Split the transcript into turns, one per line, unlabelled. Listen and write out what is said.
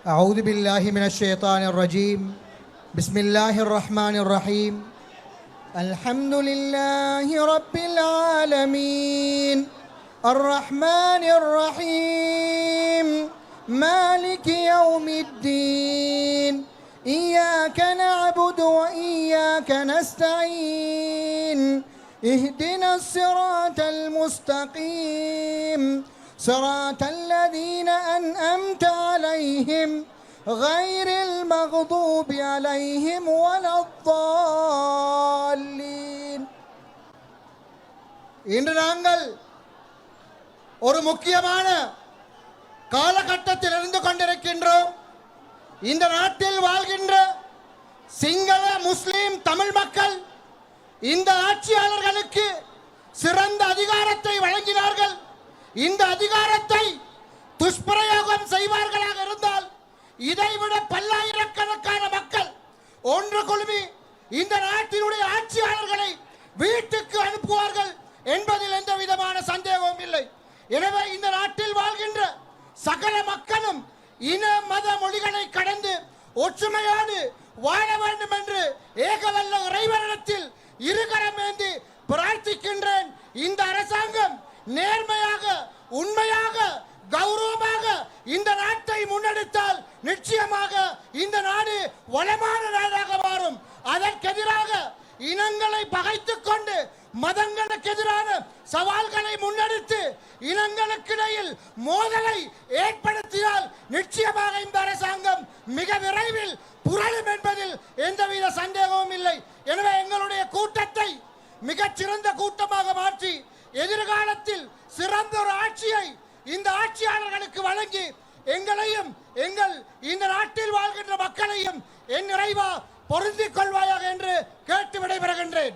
أعوذ بالله من الشيطان الرجيم. بسم الله الرحمن الرحيم. الحمد لله رب العالمين الرحمن الرحيم مالك يوم الدين إياك نعبد وإياك نستعين اهدنا الصراط المستقيم صراط الذين أنعمت عليهم غير المغضوب عليهم ولا الضالين. இன்று நாங்கள் ஒரு முக்கியமான காலகட்டத்தில் இருந்து கொண்டிருக்கின்றோம். இந்த நாட்டில் வாழ்கின்ற சிங்கள முஸ்லிம் தமிழ் மக்கள் இந்த ஆட்சியாளர்களுக்கு சிறந்த அதிகாரத்தை வழங்கினார்கள். இந்த அதிகாரத்தை துஷ்பிரயோகம் செய்வார்களாக இருந்தால் இதைவிட பல்லாயிரக்கணக்கான மக்கள் ஒன்று குழுமி இந்த நாட்டினுடைய ஆட்சியாளர்களை வீட்டுக்கு அனுப்புவார்கள் என்பதில் எந்த விதமான சந்தேகமும் இல்லை. எனவே இந்த நாட்டில் வாழ்கின்ற சகல மக்களும் இன மத மொழிகளை கடந்து ஒற்றுமையோடு வாழ வேண்டும் என்று ஏகவல்ல இறைவனிடத்தில் இருகரம் ஏந்தி பிரார்த்திக்கின்றேன். இந்த அரசாங்கம் நேர்மையாக, உண்மையாக, கௌரவமாக இந்த நாட்டை முன்னெடுத்தால் நிச்சயமாக இந்த நாடு வளமான நாடாக மாறும். அதற்கெதிராக இனங்களை பகைத்துக் கொண்டு மதங்களுக்கு எதிரான சவால்களை முன்னெடுத்து இனங்களுக்கிடையில் மோதலை ஏற்படுத்தினால் நிச்சயமாக இந்த அரசாங்கம் மிக விரைவில் புரளும் என்பதில் எந்தவித சந்தேகமும் இல்லை. எனவே எங்களுடைய கூட்டத்தை மிகச்சிறந்த கூட்டமாக மாற்றி எதிர்காலத்தில் சிறந்த ஒரு ஆட்சியை இந்த ஆட்சியாளர்களுக்கு வழங்கி எங்களையும் எங்கள் இந்த நாட்டில் வாழ்கின்ற மக்களையும் என் நிறைவா பொருந்திக் கொள்வாயாக என்று கேட்டு விடைபெறுகின்றேன்.